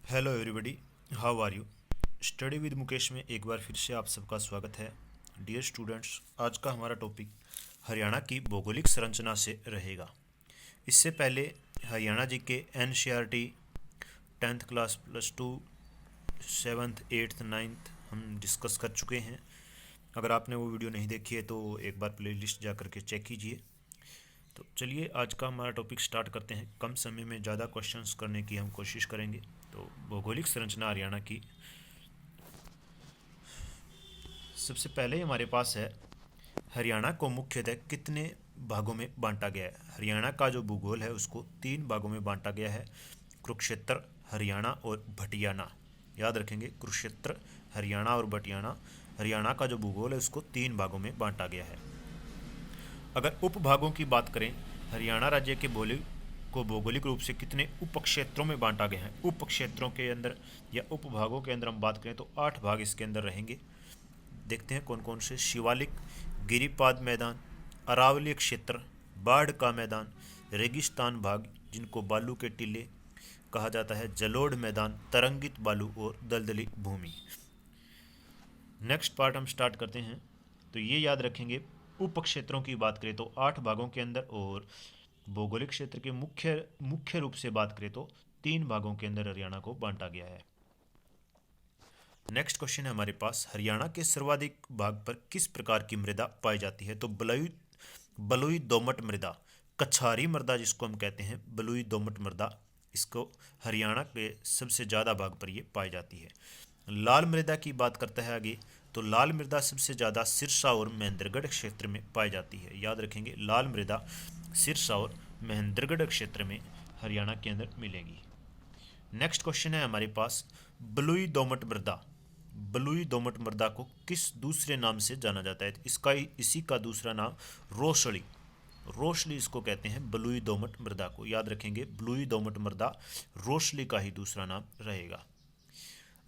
Hello everybody, how are you. Study with Mukesh में एक बार फिर से आप सबका स्वागत है। डियर स्टूडेंट्स, आज का हमारा टॉपिक हरियाणा की भौगोलिक संरचना से रहेगा। इससे पहले हरियाणा जी के NCERT 10th class +2 7th 8th 9th हम डिस्कस कर चुके हैं। अगर आपने वो वीडियो नहीं देखी है तो एक बार प्लेलिस्ट जा करके चेक कीजिए। तो चलिए आज का हमारा टॉपिक स्टार्ट करते हैं। कम समय में ज़्यादा क्वेश्चंस करने की हम कोशिश करेंगे। तो भौगोलिक संरचना हरियाणा की, सबसे पहले हमारे पास है हरियाणा को मुख्यतः कितने भागों में बांटा गया है। हरियाणा का जो भूगोल है उसको 3 भागों में बांटा गया है, कुरुक्षेत्र, हरियाणा और भटियाना। याद रखेंगे, कुरुक्षेत्र, हरियाणा और भटियाना। हरियाणा का जो भूगोल है उसको 3 भागों में बांटा गया है। अगर उपभागों की बात करें, हरियाणा राज्य के भौगोलिक रूप से कितने उपक्षेत्रों में बांटा गया है। उपक्षेत्रों के अंदर या उपभागों के अंदर हम बात करें तो 8 भाग इसके अंदर रहेंगे। देखते हैं कौन कौन से। शिवालिक, गिरिपाद मैदान, अरावली क्षेत्र, बाढ़ का मैदान, रेगिस्तान भाग जिनको बालू के टीले कहा जाता है, जलोढ़ मैदान, तरंगित बालू और दलदली भूमि। नेक्स्ट पार्ट हम स्टार्ट करते हैं। तो ये याद रखेंगे, उप क्षेत्रों की बात करें तो 8 भागों के अंदर, और भौगोलिक क्षेत्र के मुख्य रूप से बात करें तो 3 भागों के अंदर हरियाणा को बांटा गया है। नेक्स्ट क्वेश्चन है हमारे पास, हरियाणा के सर्वाधिक भाग पर किस प्रकार की मृदा पाई जाती है। तो बलुई दोमट मृदा, कछारी मृदा जिसको हम कहते हैं, बलुई दोमट मृदा, इसको हरियाणा के सबसे ज़्यादा भाग पर ये पाई जाती है। लाल मृदा की बात करता है आगे, तो लाल मृदा सबसे ज़्यादा सिरसा और महेंद्रगढ़ क्षेत्र में पाई जाती है। याद रखेंगे, लाल मृदा सिरसा और महेंद्रगढ़ क्षेत्र में हरियाणा के अंदर मिलेगी। नेक्स्ट क्वेश्चन है हमारे पास, बलुई दोमट मृदा। बलुई दोमट मृदा को किस दूसरे नाम से जाना जाता है। इसी का दूसरा नाम रोसड़ी, रोसली इसको कहते हैं, बलुई दोमट मृदा को। याद रखेंगे, बलुई दोमट मृदा रोसली का ही दूसरा नाम रहेगा।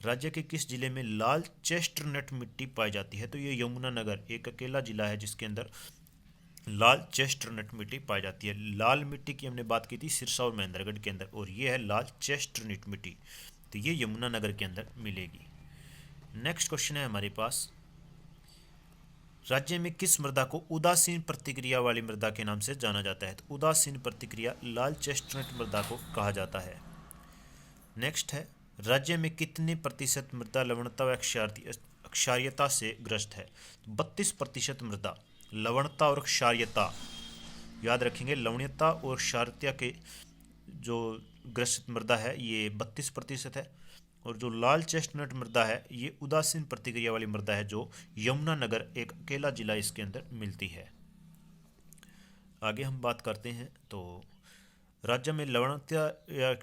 राज्य के किस जिले में लाल चेस्टनट मिट्टी पाई जाती है। तो ये यमुनानगर एक अकेला जिला है जिसके अंदर लाल चेस्टनट मिट्टी पाई जाती है। लाल मिट्टी की हमने बात की थी सिरसा और महेंद्रगढ़ के अंदर, और ये है लाल चेस्टनट मिट्टी, तो ये यमुनानगर के अंदर मिलेगी। नेक्स्ट क्वेश्चन है हमारे पास, राज्य में किस मृदा को उदासीन प्रतिक्रिया वाली मृदा के नाम से जाना जाता है। तो उदासीन प्रतिक्रिया लाल चेस्टनट मृदा को कहा जाता है। नेक्स्ट है, राज्य में कितने प्रतिशत मृदा लवणता व क्षारीयता से ग्रस्त है। 32% मृदा लवणता और क्षारीयता, याद रखेंगे, लवणता और क्षारीयता के जो ग्रसित मृदा है ये 32% है। और जो लाल चेस्टनट मृदा है ये उदासीन प्रतिक्रिया वाली मृदा है, जो यमुनानगर एक अकेला जिला इसके अंदर मिलती है। आगे हम बात करते हैं, तो राज्य में लवणता या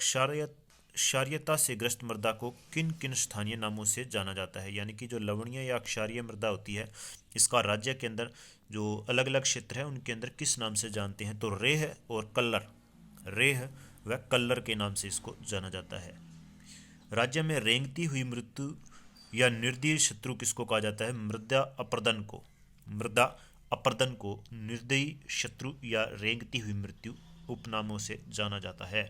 क्षारीयता से ग्रस्त मृदा को किन किन स्थानीय नामों से जाना जाता है। यानी कि जो लवणीय या क्षारीय मृदा होती है, इसका राज्य के अंदर जो अलग अलग क्षेत्र है उनके अंदर किस नाम से जानते हैं। तो रेह और कल्लर, रेह व कल्लर के नाम से इसको जाना जाता है। राज्य में रेंगती हुई मृत्यु या निर्दयी शत्रु किसको कहा जाता है। मृदा अपर्दन को, मृदा अपर्दन को निर्दयी शत्रु या रेंगती हुई मृत्यु उपनामों से जाना जाता है।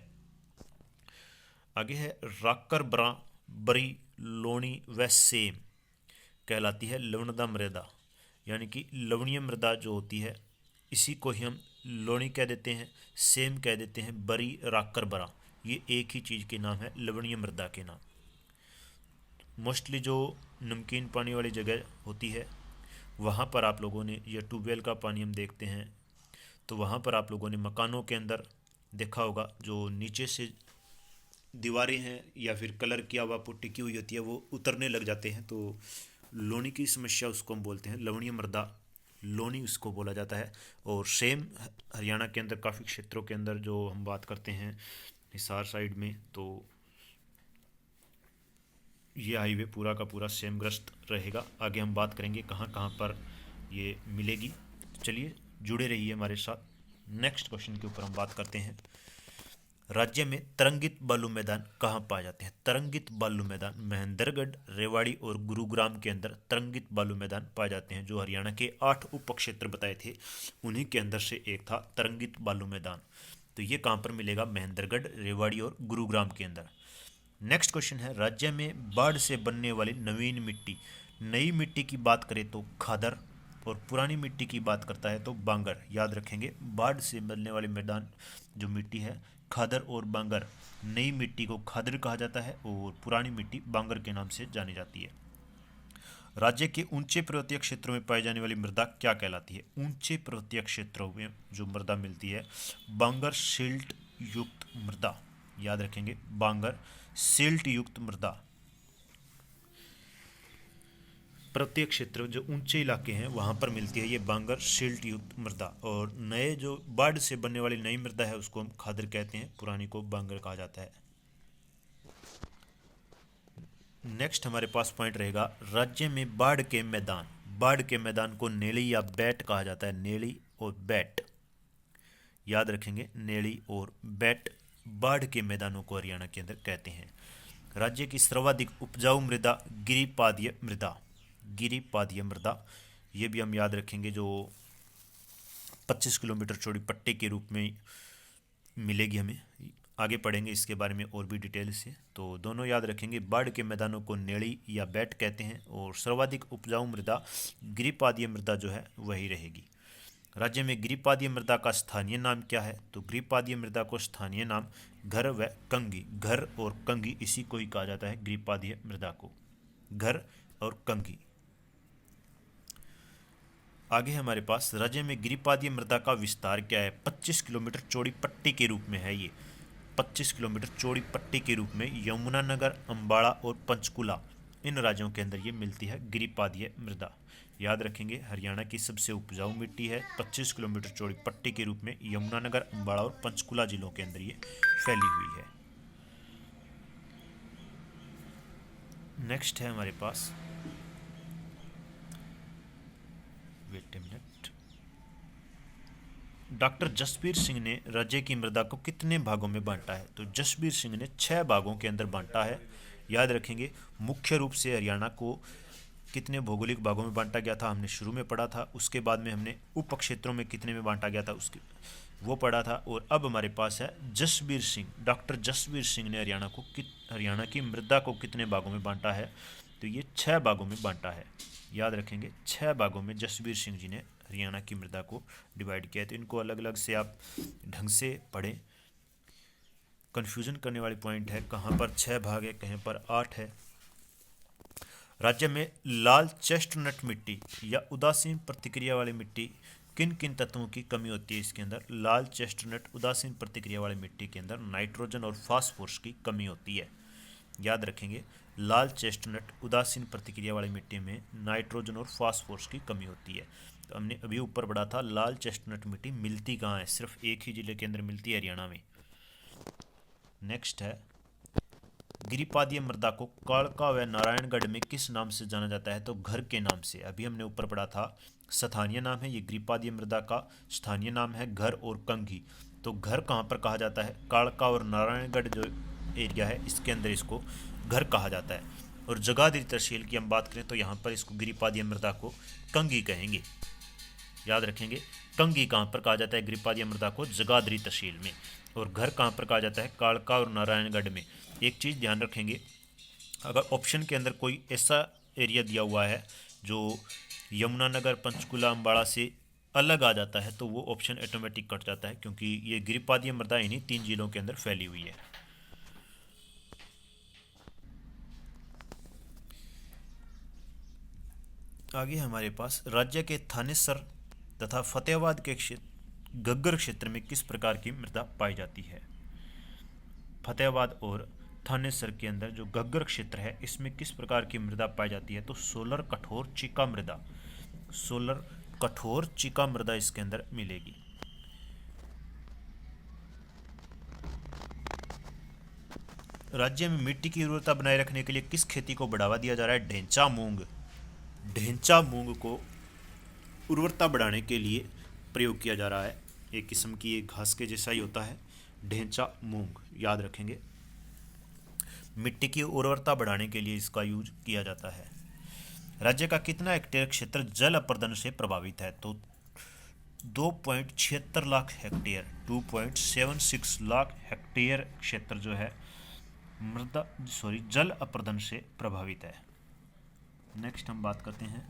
आगे है, राकर, बरा, बरी, लोणी व सेम कहलाती है लवणदा मृदा। यानी कि लवणीय मृदा जो होती है इसी को ही हम लोणी कह देते हैं, सेम कह देते हैं, बरी, राकर, बरा, ये एक ही चीज़ के नाम है, लवणीय मृदा के नाम। मोस्टली जो नमकीन पानी वाली जगह होती है वहाँ पर आप लोगों ने, या ट्यूबवेल का पानी हम देखते हैं, तो वहाँ पर आप लोगों ने मकानों के अंदर देखा होगा, जो नीचे से दीवारें हैं या फिर कलर किया हुआ पुट्टी की हुई होती है वो उतरने लग जाते हैं, तो लोनी की समस्या उसको हम बोलते हैं, लवणीय मृदा लोनी उसको बोला जाता है। और सेम हरियाणा के अंदर काफ़ी क्षेत्रों के अंदर जो हम बात करते हैं हिसार साइड में, तो ये हाईवे पूरा का पूरा सेम ग्रस्त रहेगा। आगे हम बात करेंगे कहाँ कहाँ पर ये मिलेगी। चलिए जुड़े रहिए हमारे साथ। नेक्स्ट क्वेश्चन के ऊपर हम बात करते हैं, राज्य में तरंगित बालू मैदान कहाँ पाए जाते हैं। तरंगित बालू मैदान महेंद्रगढ़, रेवाड़ी और गुरुग्राम के अंदर तरंगित बालू मैदान पाए जाते हैं। जो हरियाणा के 8 उप क्षेत्र बताए थे उन्हीं के अंदर से एक था तरंगित बालू मैदान। तो ये कहाँ पर मिलेगा, महेंद्रगढ़, रेवाड़ी और गुरुग्राम के अंदर। नेक्स्ट क्वेश्चन है, राज्य में बाढ़ से बनने वाली नवीन मिट्टी। नई मिट्टी की बात करें तो खादर, और पुरानी मिट्टी की बात करता है तो बांगर। याद रखेंगे, बाढ़ से बनने वाली मैदान जो मिट्टी है खादर और बांगर। नई मिट्टी को खादर कहा जाता है और पुरानी मिट्टी बांगर के नाम से जानी जाती है। राज्य के ऊंचे पर्वतीय क्षेत्रों में पाई जाने वाली मृदा क्या कहलाती है? ऊंचे पर्वतीय क्षेत्रों में जो मृदा मिलती है, बांगर सिल्ट युक्त मृदा। याद रखेंगे, बांगर सिल्ट युक्त मृदा। पर्वतीय क्षेत्र जो ऊंचे इलाके हैं वहां पर मिलती है ये बांगर सिल्ट युक्त मृदा। और नए जो बाढ़ से बनने वाली नई मृदा है उसको हम खादर कहते हैं, पुरानी को बांगर कहा जाता है। नेक्स्ट हमारे पास पॉइंट रहेगा, राज्य में बाढ़ के मैदान। बाढ़ के मैदान को नेली या बैट कहा जाता है, नेली और बैट। याद रखेंगे, नेली और बैट बाढ़ के मैदानों को हरियाणा के अंदर कहते हैं। राज्य की सर्वाधिक उपजाऊ मृदा गिरिपादीय मृदा। गिरिपादीय मृदा ये भी हम याद रखेंगे, जो 25 किलोमीटर चौड़ी पट्टी के रूप में मिलेगी हमें। आगे पढ़ेंगे इसके बारे में और भी डिटेल से, तो दोनों याद रखेंगे। बाढ़ के मैदानों को नेड़ी या बैट कहते हैं और सर्वाधिक उपजाऊ मृदा गिरिपादीय मृदा जो है वही रहेगी। राज्य में गिरिपादीय मृदा का स्थानीय नाम क्या है? तो गिरिपादीय मृदा को स्थानीय नाम घर व कंगी, घर और कंगी इसी को ही कहा जाता है गिरिपादीय मृदा को, घर और कंगी। आगे हमारे पास राज्य में गिरिपादीय मृदा का विस्तार क्या है? 25 किलोमीटर चौड़ी पट्टी के रूप में है ये। 25 किलोमीटर चौड़ी पट्टी के रूप में यमुनानगर, अंबाला और पंचकुला, इन राज्यों के अंदर ये मिलती है गिरिपादीय मृदा। याद रखेंगे, हरियाणा की सबसे उपजाऊ मिट्टी है। 25 किलोमीटर चौड़ी पट्टी के रूप में यमुनानगर, अंबाला और पंचकुला जिलों के अंदर ये फैली हुई है। नेक्स्ट है हमारे पास, wait a minute, doctor Jasbir Singh ने राज्य की मृदा को कितने भागों में बांटा है? तो जसबीर सिंह ने 6 भागों के अंदर बांटा है। याद रखेंगे, मुख्य रूप से हरियाणा को कितने भौगोलिक भागों में बांटा गया था हमने शुरू में पढ़ा था, उसके बाद में हमने उप क्षेत्रों में कितने में बांटा गया था उसके वो पढ़ा था। और अब हमारे पास है जसबीर सिंह, डॉक्टर जसबीर सिंह ने हरियाणा की मृदा को कितने भागों में बांटा है? तो ये 6 भागों में बांटा है। याद रखेंगे, 6 भागों में जसबीर सिंह जी ने हरियाणा की मृदा को डिवाइड किया है। तो इनको अलग अलग से आप ढंग से पढ़ें। कन्फ्यूजन करने वाली पॉइंट है, कहाँ पर 6 भाग है, कहीं पर 8 है। राज्य में लाल चेस्टनट मिट्टी या उदासीन प्रतिक्रिया वाली मिट्टी, किन किन तत्वों की कमी होती है इसके अंदर? लाल चेस्टनट उदासीन प्रतिक्रिया वाली मिट्टी के अंदर नाइट्रोजन और फास्फोरस की कमी होती है। याद रखेंगे, लाल चेस्टनट उदासीन प्रतिक्रिया वाली मिट्टी में नाइट्रोजन और फास्फोरस की कमी होती है। तो हमने अभी ऊपर पढ़ा था, लाल चेस्टनट मिट्टी मिलती कहाँ है? सिर्फ एक ही जिले के अंदर मिलती है, हरियाणा में। नेक्स्ट है, गिरिपादीय मृदा को कालका व नारायणगढ़ में किस नाम से जाना जाता है? तो घर के नाम से। अभी हमने ऊपर पढ़ा था, स्थानीय नाम है ये गिरिपादीय मृदा का, स्थानीय नाम है घर और कंगी। तो घर कहाँ पर कहा जाता है? कालका और नारायणगढ़ जो एरिया है इसके अंदर इसको घर कहा जाता है। और जगाधरी तहसील की हम बात करें तो यहाँ पर इसको गिरिपादीय मृदा को कंगी कहेंगे। याद रखेंगे, कंगी कहाँ पर कहा जाता है? गिरिपादीय मृदा को जगाधरी तहसील में। और घर कहाँ पर कहा जाता है? कालका और नारायणगढ़ में। एक चीज़ ध्यान रखेंगे, अगर ऑप्शन के अंदर कोई ऐसा एरिया दिया हुआ है जो यमुनानगर, पंचकुला, अंबाड़ा से अलग आ जाता है तो वो ऑप्शन ऑटोमेटिक कट जाता है, क्योंकि ये गिरिपादीय मृदा इन्हीं 3 जिलों के अंदर फैली हुई है। आगे हमारे पास राज्य के थानेसर तथा फतेहाबाद के गग्गर क्षेत्र में किस प्रकार की मृदा पाई जाती है? फतेहाबाद और थानेसर के अंदर जो गग्गर क्षेत्र है इसमें किस प्रकार की मृदा पाई जाती है? तो सोलर कठोर चिका मृदा, सोलर कठोर चिका मृदा इसके अंदर मिलेगी। राज्य में मिट्टी की उर्वरता बनाए रखने के लिए किस खेती को बढ़ावा दिया जा रहा है? ढेंचा मूंग। ढेंचा मूंग को उर्वरता बढ़ाने के लिए प्रयोग किया जा रहा है। एक किस्म की एक घास के जैसा ही होता है ढेंचा मूंग। याद रखेंगे, मिट्टी की उर्वरता बढ़ाने के लिए इसका यूज किया जाता है। राज्य का कितना हेक्टेयर क्षेत्र जल अपर्दन से प्रभावित है? तो 2.76 लाख हेक्टेयर, 2.76 लाख हेक्टेयर क्षेत्र जो है जल अपर्दन से प्रभावित है। नेक्स्ट हम बात करते हैं,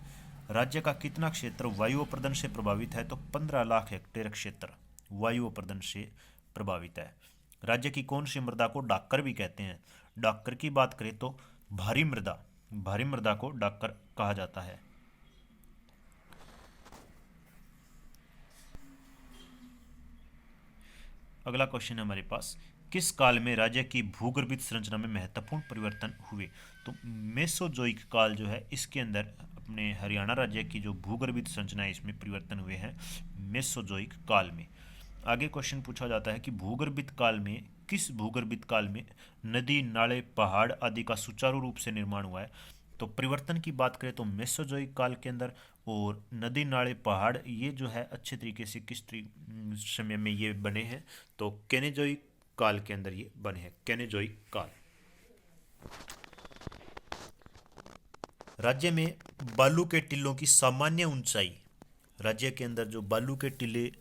राज्य का कितना क्षेत्र वायु अपर्दन से प्रभावित है? तो 15 लाख हेक्टेयर क्षेत्र वायु अपर्दन से प्रभावित है। राज्य की कौन सी मृदा को डाक्कर भी कहते हैं? डाक्कर की बात करें तो भारी मृदा को डाक्कर कहा जाता है। अगला क्वेश्चन है हमारे पास, किस काल में राज्य की भूगर्भित संरचना में महत्वपूर्ण परिवर्तन हुए? तो मेसोजोइक काल जो है, इसके अंदर अपने हरियाणा राज्य की जो भूगर्भित संरचना है इसमें परिवर्तन हुए हैं मेसोजोइक काल में। आगे क्वेश्चन पूछा जाता है कि किस भूगर्भित काल में नदी, नाले, पहाड़ आदि का सुचारू रूप से निर्माण हुआ है? तो परिवर्तन की बात करें तो मेसोजोइक काल के अंदर, और नदी, नाले, पहाड़ ये जो है अच्छे तरीके से समय में ये बने हैं? तो केनेजोइक काल के अंदर ये बने हैं, केनेजोइक काल। राज्य में बालू के टीलों की सामान्य ऊंचाई, राज्य के अंदर जो बालू के टीले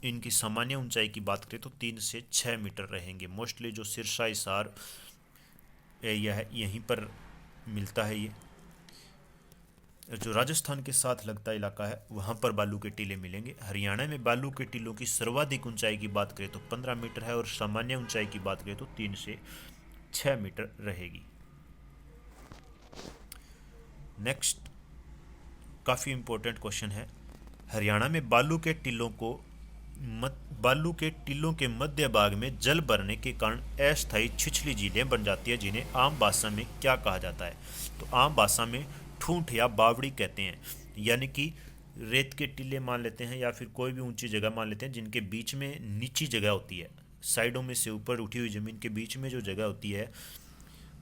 इनकी सामान्य ऊंचाई की बात करें तो 3 से 6 मीटर रहेंगे। मोस्टली जो सिरसा, हिसार एरिया है यहीं पर मिलता है ये। जो राजस्थान के साथ लगता इलाका है वहाँ पर बालू के टीले मिलेंगे। हरियाणा में बालू के टीलों की सर्वाधिक ऊंचाई की बात करें तो 15 मीटर है, और सामान्य ऊंचाई की बात करें तो 3 से 6 मीटर रहेगी। नेक्स्ट काफ़ी इंपॉर्टेंट क्वेश्चन है, हरियाणा में बालू के टीलों के मध्य भाग में जल भरने के कारण अस्थायी छिछली झीलें बन जाती है, जिन्हें आम भाषा में क्या कहा जाता है? तो आम भाषा में ठूंठ या बावड़ी कहते हैं। यानी कि रेत के टीले मान लेते हैं या फिर कोई भी ऊंची जगह मान लेते हैं जिनके बीच में नीची जगह होती है, साइडों में से ऊपर उठी हुई ज़मीन के बीच में जो जगह होती है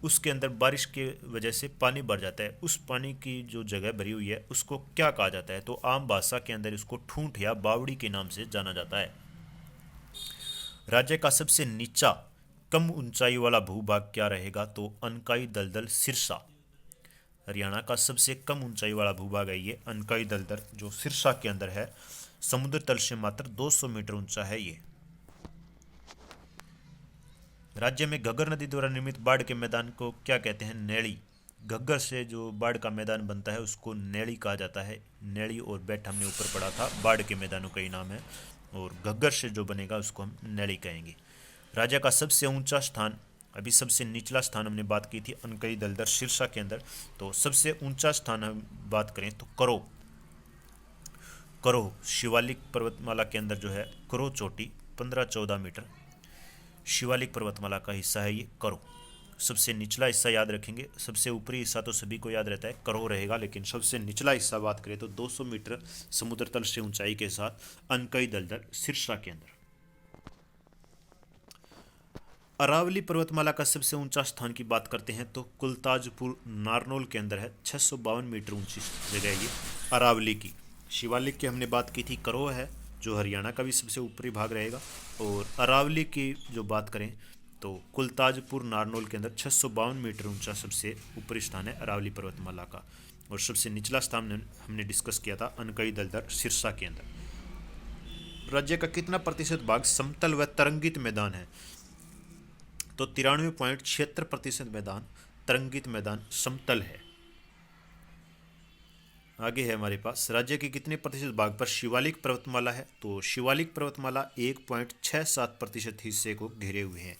उसके अंदर बारिश के वजह से पानी भर जाता है। उस पानी की जो जगह भरी हुई है उसको क्या कहा जाता है? तो आम भाषा के अंदर इसको ठूंठ या बावड़ी के नाम से जाना जाता है। राज्य का सबसे नीचा कम ऊंचाई वाला भूभाग क्या रहेगा? तो अनकाई दलदल सिरसा। हरियाणा का सबसे कम ऊंचाई वाला भूभाग है ये अनकाई दलदल, जो सिरसा के अंदर है। समुद्र तल से मात्र 200 मीटर ऊंचा है ये। राज्य में घग्गर नदी द्वारा निर्मित बाढ़ के मैदान को क्या कहते हैं? नेड़ी। घग्गर से जो बाढ़ का मैदान बनता है उसको नेड़ी कहा जाता है। नेड़ी और बेट हमने ऊपर पढ़ा था, बाढ़ के मैदानों का ही नाम है, और घग्गर से जो बनेगा उसको हम नेड़ी कहेंगे। राज्य का सबसे ऊंचा स्थान, अभी सबसे निचला स्थान हमने बात की थी अनकई दलदल सिरसा के अंदर, तो सबसे ऊंचा स्थान हम बात करें तो करो शिवालिक पर्वतमाला के अंदर जो है करो चोटी 15-14 मीटर शिवालिक पर्वतमाला का हिस्सा है ये करो। सबसे निचला हिस्सा याद रखेंगे, सबसे ऊपरी हिस्सा तो सभी को याद रहता है करो रहेगा, लेकिन सबसे निचला हिस्सा बात करें तो 200 मीटर समुद्र तल से ऊंचाई के साथ अनकई दलदल सिरसा के अंदर। अरावली पर्वतमाला का सबसे ऊंचा स्थान की बात करते हैं तो कुलताजपुर नारनौल के अंदर है, 652 मीटर ऊंची जगह ये अरावली की। शिवालिक की हमने बात की थी करो है, जो हरियाणा का भी सबसे ऊपरी भाग रहेगा, और अरावली की जो बात करें तो कुलताजपुर नारनौल के अंदर 652 मीटर ऊंचा सबसे ऊपरी स्थान है अरावली पर्वतमाला का, और सबसे निचला स्थान हमने डिस्कस किया था अनकई दलदल सिरसा के अंदर। राज्य का कितना प्रतिशत भाग समतल व तरंगित मैदान है? तो 93.76% मैदान तरंगित मैदान समतल है। आगे है हमारे पास, राज्य के कितने प्रतिशत भाग पर शिवालिक पर्वतमाला है? तो शिवालिक पर्वतमाला 1.67% हिस्से को घेरे हुए हैं।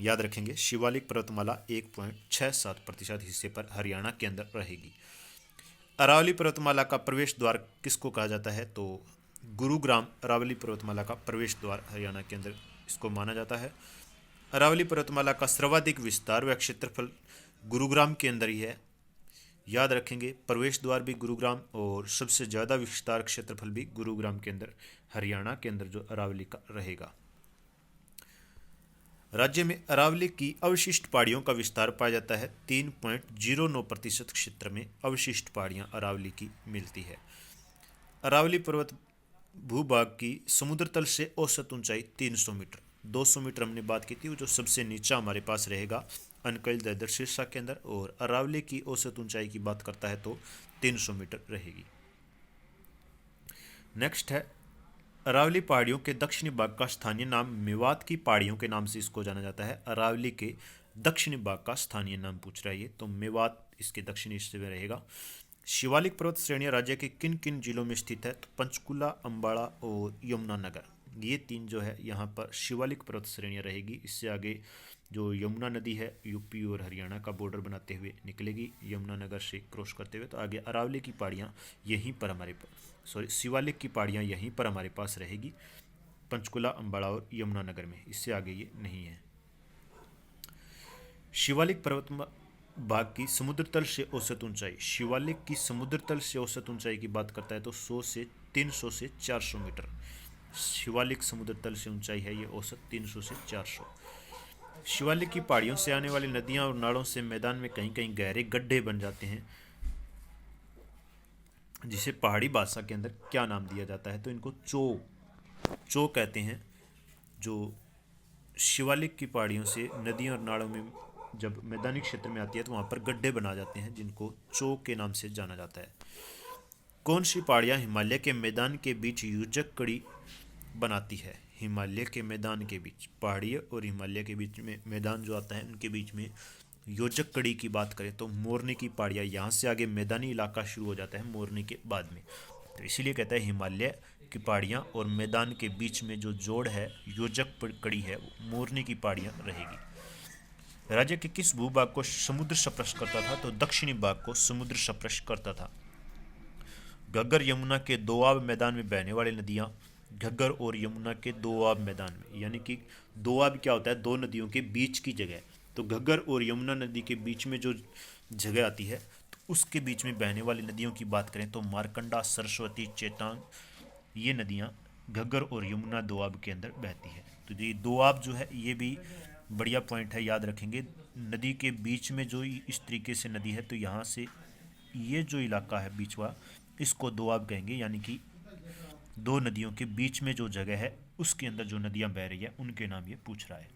याद रखेंगे, शिवालिक पर्वतमाला 1.67% हिस्से पर हरियाणा के अंदर रहेगी। अरावली पर्वतमाला का प्रवेश द्वार किसको कहा जाता है? तो गुरुग्राम अरावली पर्वतमाला का प्रवेश द्वार हरियाणा के अंदर इसको माना जाता है। अरावली पर्वतमाला का सर्वाधिक विस्तार व क्षेत्रफल गुरुग्राम के अंदर ही है। याद रखेंगे, प्रवेश द्वार भी गुरुग्राम और सबसे ज़्यादा विस्तार क्षेत्रफल भी गुरुग्राम के अंदर हरियाणा के अंदर जो अरावली का रहेगा। राज्य में अरावली की अवशिष्ट पहाड़ियों का विस्तार पाया जाता है। 3.09% क्षेत्र में अवशिष्ट पहाड़ियाँ अरावली की मिलती है। अरावली पर्वत भूभाग की समुद्र तल से औसत ऊंचाई 300 मीटर, 200 मीटर हमने बात की थी, वो जो सबसे नीचा हमारे पास रहेगा अनकई दलदल सिरसा के अंदर, और अरावली की औसत ऊंचाई की बात करता है तो 300 मीटर रहेगी। नेक्स्ट है, अरावली पहाड़ियों के दक्षिणी भाग का स्थानीय नाम मेवात की पहाड़ियों के नाम से इसको जाना जाता है। अरावली के दक्षिणी भाग का स्थानीय नाम पूछ रहा है ये, तो मेवात इसके दक्षिणी हिस्से में रहेगा। शिवालिक पर्वत श्रेणियाँ राज्य के किन किन जिलों में स्थित है? तो पंचकुला, अंबाला और यमुनानगर, ये तीन जो है यहाँ पर शिवालिक पर्वत श्रेणियाँ रहेगी। इससे आगे जो यमुना नदी है यूपी और हरियाणा का बॉर्डर बनाते हुए निकलेगी यमुनानगर से क्रॉस करते हुए, तो आगे अरावली की पहाड़ियाँ यहीं पर हमारे शिवालिक की पहाड़ियाँ यहीं पर हमारे पास रहेगी, पंचकुला, अंबाला और यमुनानगर में। इससे आगे ये नहीं है। शिवालिक पर्वत भाग की समुद्र तल से औसत ऊंचाई। शिवालिक की समुद्र तल से औसत ऊंचाई की बात करता है तो 300 से 400 मीटर शिवालिक समुद्र तल से ऊंचाई है, ये औसत 300 से 400। शिवालिक की पहाड़ियों से आने वाली नदियां और नालों से मैदान में कहीं कहीं गहरे गड्ढे बन जाते हैं, जिसे पहाड़ी भाषा के अंदर क्या नाम दिया जाता है? तो इनको चो कहते हैं। जो शिवालिक की पहाड़ियों से नदियों और नालों में जब मैदानी क्षेत्र में आती है तो वहाँ पर गड्ढे बना जाते हैं, जिनको चो के नाम से जाना जाता है। कौन सी पहाड़ियाँ हिमालय के मैदान के बीच योजक कड़ी बनाती है? हिमालय के मैदान के बीच, पहाड़ी और हिमालय के बीच में मैदान जो आता है उनके बीच में योजक कड़ी की बात करें तो मोरनी की पहाड़ियाँ, यहाँ से आगे मैदानी इलाका शुरू हो जाता है मोरनी के बाद में, तो इसीलिए कहता है हिमालय की पहाड़ियाँ और मैदान के बीच में जो जोड़ है योजक कड़ी है वो मोरनी की पहाड़ियाँ रहेगी। राज्य के किस भूभाग को समुद्र स्पर्श करता था? तो दक्षिणी भाग को समुद्र स्पर्श करता था। घग्गर यमुना के दोआब मैदान में बहने वाली नदियाँ, घग्गर और यमुना के दोआब मैदान में, यानी कि दोआब क्या होता है? दो नदियों के बीच की जगह, तो घग्गर और यमुना नदी के बीच में जो जगह आती है तो उसके बीच में बहने वाली नदियों की बात करें तो मारकंडा, सरस्वती, चेतांग, ये नदियाँ घग्गर और यमुना दोआब के अंदर बहती है। तो ये दोआब जो है ये भी बढ़िया पॉइंट है, याद रखेंगे। नदी के बीच में जो इस तरीके से नदी है तो यहाँ से ये जो इलाका है बीचवा, इसको दोआब कहेंगे, यानी कि दो नदियों के बीच में जो जगह है उसके अंदर जो नदियां बह रही है उनके नाम ये पूछ रहा है।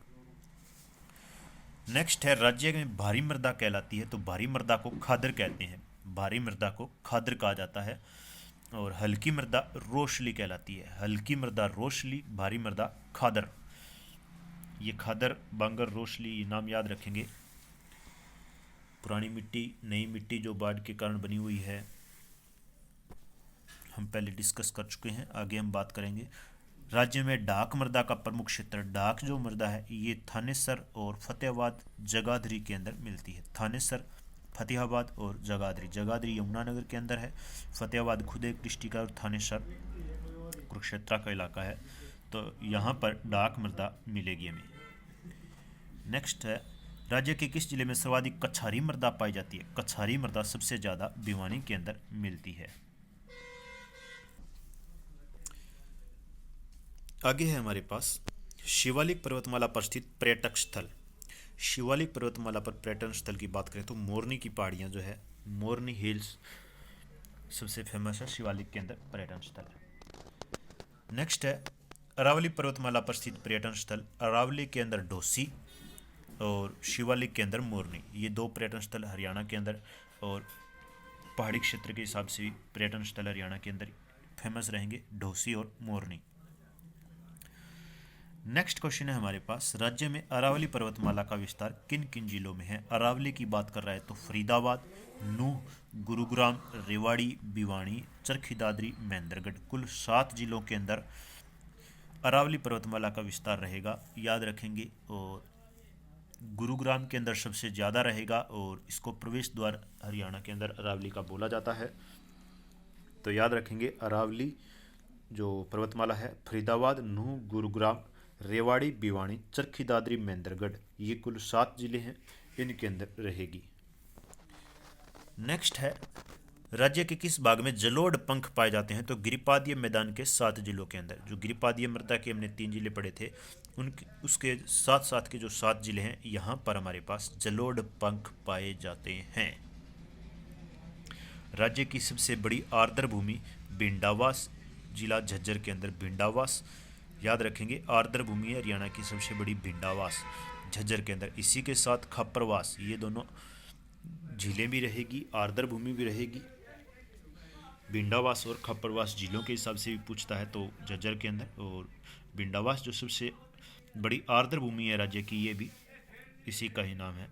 नेक्स्ट है राज्य में भारी मृदा कहलाती है, तो भारी मृदा को खादर कहते हैं, भारी मृदा को खादर कहा जाता है। और हल्की मृदा रोशली कहलाती है, हल्की मृदा रोशली, भारी मृदा खादर। ये खादर, बांगर, रोशली ये नाम याद रखेंगे। पुरानी मिट्टी, नई मिट्टी जो बाढ़ के कारण बनी हुई है हम पहले डिस्कस कर चुके हैं, आगे हम बात करेंगे। राज्य में डाक मृदा का प्रमुख क्षेत्र, डाक जो मृदा है ये थानेसर और फतेहाबाद जगाधरी के अंदर मिलती है। थानेसर, फतेहाबाद और जगाधरी, जगाधरी यमुनानगर के अंदर है, फतेहाबाद खुद एक डिस्ट्रिक्ट है और थानेसर कुरुक्षेत्र का इलाका है, तो यहाँ पर डाक मृदा मिलेगी हमें। नेक्स्ट है राज्य के किस जिले में सर्वाधिक कछारी मृदा पाई जाती है? कछारी मृदा सबसे ज़्यादा भिवानी के अंदर मिलती है। आगे है हमारे पास शिवालिक पर्वतमाला पर स्थित पर्यटक स्थल। शिवालिक पर्वतमाला पर पर्यटन स्थल की बात करें तो मोरनी की पहाड़ियाँ जो है, मोरनी हिल्स सबसे फेमस है शिवालिक के अंदर पर्यटन स्थल। नेक्स्ट है अरावली पर्वतमाला पर स्थित पर्यटन स्थल। अरावली के अंदर ढोसी और शिवालिक के अंदर मोरनी, ये दो पर्यटन स्थल हरियाणा के अंदर और पहाड़ी क्षेत्र के हिसाब से पर्यटन स्थल हरियाणा के अंदर फेमस रहेंगे, ढोसी और मोरनी। नेक्स्ट क्वेश्चन है हमारे पास, राज्य में अरावली पर्वतमाला का विस्तार किन किन जिलों में है? अरावली की बात कर रहा है तो फरीदाबाद, नूह, गुरुग्राम, रेवाड़ी, भिवानी, चरखी दादरी, महेंद्रगढ़, कुल 7 जिलों के अंदर अरावली पर्वतमाला का विस्तार रहेगा, याद रखेंगे। और गुरुग्राम के अंदर सबसे ज़्यादा रहेगा और इसको प्रवेश द्वार हरियाणा के अंदर अरावली का बोला जाता है, तो याद रखेंगे अरावली जो पर्वतमाला है फरीदाबाद, नूह, गुरुग्राम, रेवाड़ी, भिवानी, चरखी दादरी, महेंद्रगढ़, ये कुल 7 जिले हैं, इनके अंदर रहेगी। नेक्स्ट है राज्य के किस भाग में जलोढ़ पंख पाए जाते हैं? तो गिरिपादीय मैदान के 7 जिलों के अंदर, जो गिरिपादीय मृदा के हमने 3 जिले पढ़े थे उनके उसके साथ साथ के जो 7 जिले हैं यहाँ पर हमारे पास जलोढ़ पंख पाए जाते हैं। राज्य की सबसे बड़ी आर्द्र भूमि भिंडावास, जिला झज्जर के अंदर भिंडावास, याद रखेंगे आर्द्र भूमि है हरियाणा की सबसे बड़ी भिंडावास झज्जर के अंदर। इसी के साथ खप्परवास, ये दोनों झीलें भी रहेगी, आर्द्र भूमि भी रहेगी। भिंडावास और खप्परवास जिलों के हिसाब से भी पूछता है तो झज्जर के अंदर, और भिंडावास जो सबसे बड़ी आर्द्र भूमि है राज्य की ये भी इसी का ही नाम है।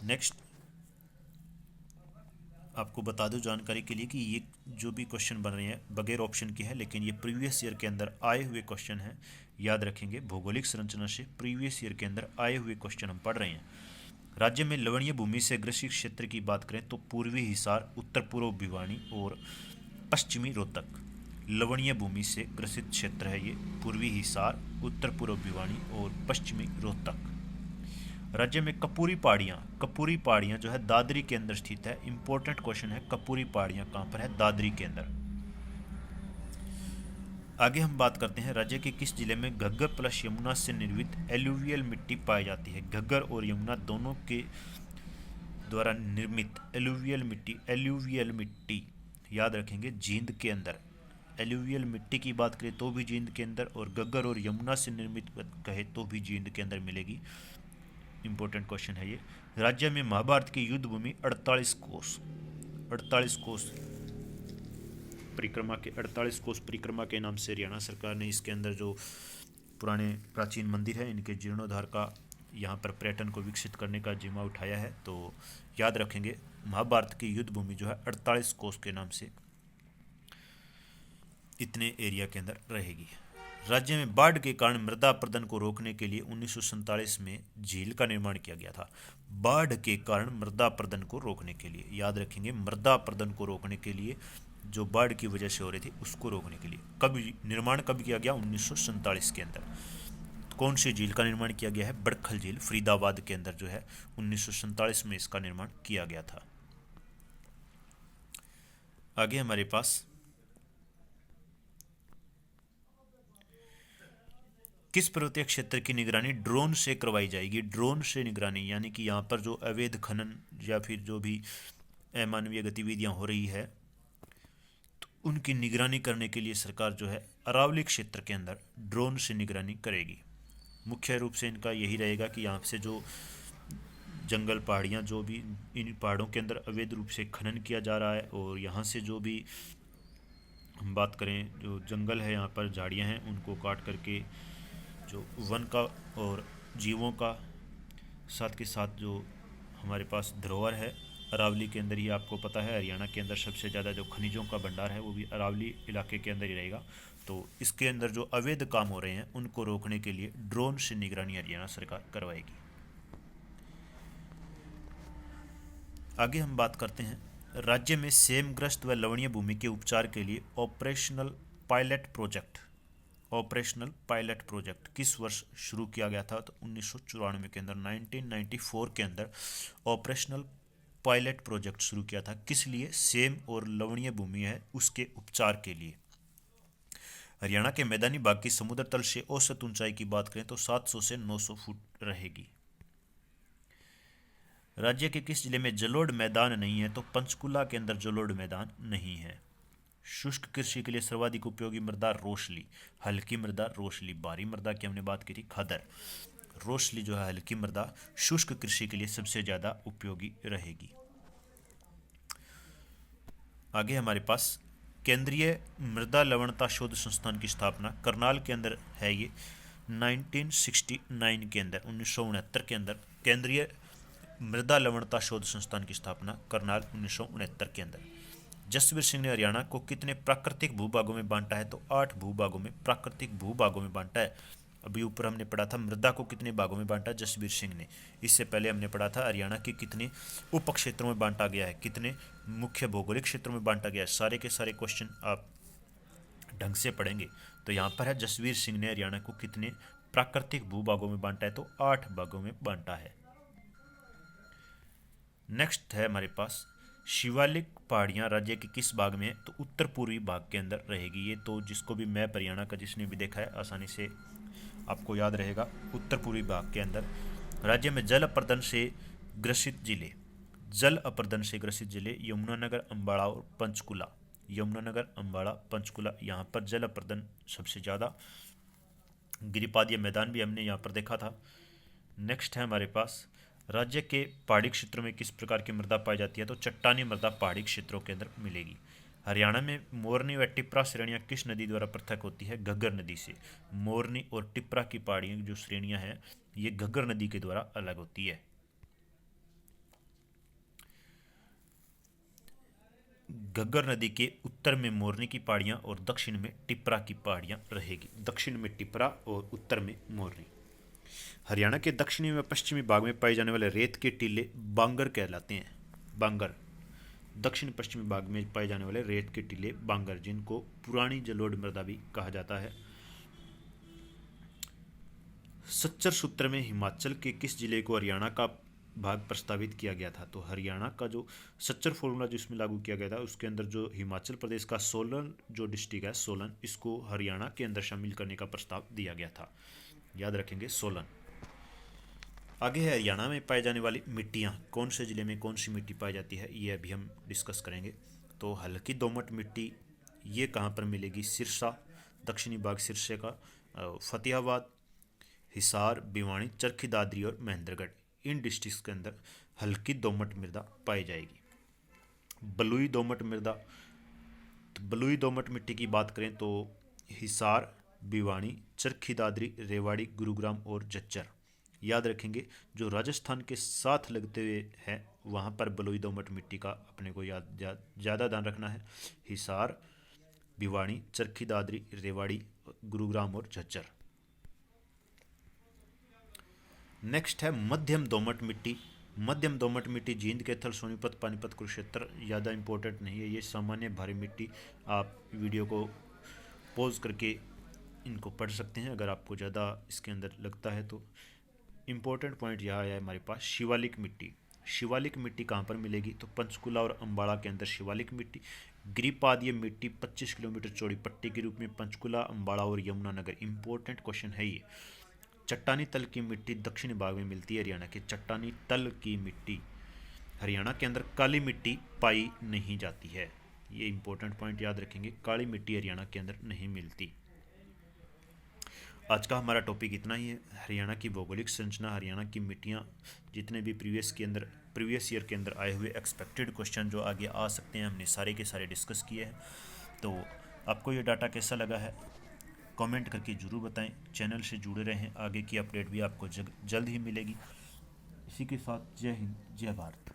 नेक्स्ट आपको बता दूं जानकारी के लिए कि ये जो भी क्वेश्चन बन रहे हैं बगैर ऑप्शन के हैं, लेकिन ये प्रीवियस ईयर के अंदर आए हुए क्वेश्चन हैं। याद रखेंगे, भौगोलिक संरचना से प्रीवियस ईयर के अंदर आए हुए क्वेश्चन हम पढ़ रहे हैं। राज्य में लवणीय भूमि से ग्रसित क्षेत्र की बात करें तो पूर्वी हिसार, उत्तर पूर्व भिवानी और पश्चिमी रोहतक। लवणीय भूमि से ग्रसित क्षेत्र है ये पूर्वी हिसार, उत्तर पूर्व भिवानी और पश्चिमी रोहतक। राज्य में कपूरी पहाड़ियाँ जो है दादरी के अंदर स्थित है। इंपॉर्टेंट क्वेश्चन है, कपूरी पहाड़ियाँ कहाँ पर है? दादरी के अंदर। आगे हम बात करते हैं राज्य के किस जिले में घग्गर प्लस यमुना से निर्मित एलुवियल मिट्टी पाई जाती है? घग्गर और यमुना दोनों के द्वारा निर्मित एलुवियल मिट्टी याद रखेंगे, जींद के अंदर। एलुवियल मिट्टी की बात करें तो भी जींद के अंदर, और घग्गर और यमुना से निर्मित कहे तो भी जींद के अंदर मिलेगी। इंपॉर्टेंट क्वेश्चन है ये। राज्य में महाभारत की युद्ध भूमि 48 कोस परिक्रमा के 48 कोस परिक्रमा के नाम से हरियाणा सरकार ने इसके अंदर जो पुराने प्राचीन मंदिर है इनके जीर्णोद्धार का, यहाँ पर पर्यटन को विकसित करने का जिम्मा उठाया है। तो याद रखेंगे, महाभारत की युद्ध भूमि जो है 48 कोस के नाम से इतने एरिया के अंदर रहेगी। राज्य में बाढ़ के कारण मृदा अपरदन को रोकने के लिए 1947 में झील का निर्माण किया गया था। बाढ़ के कारण मृदा अपरदन को रोकने के लिए, याद रखेंगे, मृदा अपरदन को रोकने के लिए, जो बाढ़ की वजह से हो रही थी उसको रोकने के लिए निर्माण कब किया गया? 1947 के अंदर। कौन सी झील का निर्माण किया गया है? बड़खल झील, फरीदाबाद के अंदर जो है 1947 में इसका निर्माण किया गया था। आगे हमारे पास किस पर्वतीय क्षेत्र की निगरानी ड्रोन से करवाई जाएगी? ड्रोन से निगरानी, यानी कि यहाँ पर जो अवैध खनन या फिर जो भी अमानवीय गतिविधियाँ हो रही है तो उनकी निगरानी करने के लिए सरकार जो है अरावली क्षेत्र के अंदर ड्रोन से निगरानी करेगी। मुख्य रूप से इनका यही रहेगा कि यहाँ से जो जंगल पहाड़ियाँ जो भी इन पहाड़ों के अंदर अवैध रूप से खनन किया जा रहा है, और यहाँ से जो भी हम बात करें जो जंगल है, यहाँ पर झाड़ियाँ हैं, उनको काट करके जो वन का और जीवों का, साथ के साथ जो हमारे पास धरोहर है अरावली के अंदर ही, आपको पता है हरियाणा के अंदर सबसे ज़्यादा जो खनिजों का भंडार है वो भी अरावली इलाके के अंदर ही रहेगा। तो इसके अंदर जो अवैध काम हो रहे हैं उनको रोकने के लिए ड्रोन से निगरानी हरियाणा सरकार करवाएगी। आगे हम बात करते हैं राज्य में सेमग्रस्त व लवणीय भूमि के उपचार के लिए ऑपरेशनल पायलट प्रोजेक्ट किस वर्ष शुरू किया गया था? तो 1994 के अंदर, 1994 के अंदर ऑपरेशनल पायलट प्रोजेक्ट शुरू किया था। किस लिए? सेम और लवणीय भूमि है उसके उपचार के लिए। हरियाणा के मैदानी भाग की समुद्र तल से औसत ऊंचाई की बात करें तो 700 से 900 फुट रहेगी। राज्य के किस जिले में जलोढ़ मैदान नहीं है? तो पंचकुला के अंदर जलोढ़ मैदान नहीं है। शुष्क कृषि के लिए सर्वाधिक उपयोगी मृदा रोशली, हल्की मृदा रोशली। भारी मृदा की हमने बात की थी खदर। रोशली जो है हल्की मृदा शुष्क कृषि के लिए सबसे ज़्यादा उपयोगी रहेगी। आगे हमारे पास केंद्रीय मृदा लवणता शोध संस्थान की स्थापना करनाल के अंदर है। ये 1969 के अंदर, 1969 के अंदर केंद्रीय मृदा लवणता शोध संस्थान की स्थापना करनाल 1969 के अंदर। जसवीर सिंह ने हरियाणा को कितने प्राकृतिक भूभागों में बांटा है? तो 8 भूभागों में, प्राकृतिक भूभागों में बांटा है। अभी ऊपर हमने पढ़ा था मृदा को कितने भागों में बांटा जसवीर सिंह ने। इससे पहले हमने पढ़ा था हरियाणा के कितने उप क्षेत्रों में बांटा गया है, कितने मुख्य भौगोलिक क्षेत्रों में बांटा गया है। सारे के सारे क्वेश्चन आप ढंग से पढ़ेंगे। तो यहाँ पर है जसवीर सिंह ने हरियाणा को कितने प्राकृतिक भूभागों में बांटा है? तो 8 भागों में बांटा है। नेक्स्ट है हमारे पास शिवालिक पहाड़ियाँ राज्य के किस भाग में है? तो उत्तर पूर्वी भाग के अंदर रहेगी। ये तो जिसको भी मैप हरियाणा का जिसने भी देखा है आसानी से आपको याद रहेगा। उत्तर पूर्वी भाग के अंदर राज्य में जल अपरदन से ग्रसित जिले यमुनानगर, अम्बाड़ा और पंचकुला। यमुनानगर, अम्बाड़ा, पंचकुला, यहाँ पर जल अपरदन सबसे ज़्यादा। गिरिपादीय मैदान भी हमने यहाँ पर देखा था। नेक्स्ट है हमारे पास राज्य के पहाड़ी क्षेत्रों में किस प्रकार की मृदा पाई जाती है? तो चट्टानी मृदा पहाड़ी क्षेत्रों के अंदर मिलेगी। हरियाणा में मोरनी व टिप्रा श्रेणियाँ किस नदी द्वारा पृथक होती है? घग्गर नदी से। मोरनी और टिप्रा की पहाड़ियों जो श्रेणियाँ हैं ये घग्गर नदी के द्वारा अलग होती है। घग्गर नदी के उत्तर में मोरनी की पहाड़ियाँ और दक्षिण में टिपरा की पहाड़ियाँ रहेगी। दक्षिण में टिपरा और उत्तर में मोरनी। हरियाणा के दक्षिणी व पश्चिमी भाग में पाए जाने वाले रेत के टीले बांगर कहलाते हैं। बांगर दक्षिण पश्चिमी भाग में पाए जाने वाले रेत के टीले बांगर, जिनको पुरानी जलोढ़ मृदा भी कहा जाता है। सच्चर सूत्र में हिमाचल के किस जिले को हरियाणा का भाग प्रस्तावित किया गया था? तो हरियाणा का जो सच्चर फॉर्मूला जिसमें लागू किया गया था उसके अंदर जो हिमाचल प्रदेश का सोलन जो डिस्ट्रिक्ट है, सोलन, इसको हरियाणा के अंदर शामिल करने का प्रस्ताव दिया गया था। याद रखेंगे सोलन। आगे है हरियाणा में पाई जाने वाली मिट्टियाँ। कौन से जिले में कौन सी मिट्टी पाई जाती है, ये अभी हम डिस्कस करेंगे। तो हल्की दोमट मिट्टी ये कहाँ पर मिलेगी? सिरसा, दक्षिणी भाग सिरसे का, फतेहाबाद, हिसार, भिवानी, चरखी दादरी और महेंद्रगढ़, इन डिस्ट्रिक्ट्स के अंदर हल्की दोमट मृदा पाई जाएगी। बलुई दोमट मृदा, तो बलुई दोमट मिट्टी की बात करें तो हिसार, भिवानी, चरखी दादरी, रेवाड़ी, गुरुग्राम और झज्जर। याद रखेंगे जो राजस्थान के साथ लगते हुए हैं वहाँ पर बलुई दोमट मिट्टी का अपने को ज़्यादा ध्यान रखना है। हिसार, भिवानी, चरखी दादरी, रेवाड़ी, गुरुग्राम और झज्जर। नेक्स्ट है मध्यम दोमट मिट्टी। मध्यम दोमट मिट्टी जींद, कैथल, सोनीपत, पानीपत, कुरुक्षेत्र। ज़्यादा इंपॉर्टेंट नहीं है, ये सामान्य भारी मिट्टी। आप वीडियो को पॉज करके इनको पढ़ सकते हैं अगर आपको ज़्यादा इसके अंदर लगता है तो। इम्पोर्टेंट पॉइंट यहाँ है हमारे पास शिवालिक मिट्टी। शिवालिक मिट्टी कहाँ पर मिलेगी? तो पंचकुला और अम्बाड़ा के अंदर शिवालिक मिट्टी। गिरिपादीय मिट्टी 25 किलोमीटर चौड़ी पट्टी के रूप में पंचकुला, अम्बाड़ा और यमुनानगर। इंपॉर्टेंट क्वेश्चन है ये। चट्टानी तल की मिट्टी दक्षिणी भाग में मिलती है हरियाणा के। चट्टानी तल की मिट्टी हरियाणा के अंदर काली मिट्टी पाई नहीं जाती है। ये इंपॉर्टेंट पॉइंट याद रखेंगे, काली मिट्टी हरियाणा के अंदर नहीं मिलती। आज का हमारा टॉपिक इतना ही है। हरियाणा की भौगोलिक संरचना, हरियाणा की मिट्टियाँ, जितने भी प्रीवियस ईयर के अंदर आए हुए एक्सपेक्टेड क्वेश्चन जो आगे आ सकते हैं, हमने सारे के सारे डिस्कस किए हैं। तो आपको ये डाटा कैसा लगा है कमेंट करके ज़रूर बताएं। चैनल से जुड़े रहें, आगे की अपडेट भी आपको जल्द ही मिलेगी। इसी के साथ जय हिंद, जय भारत।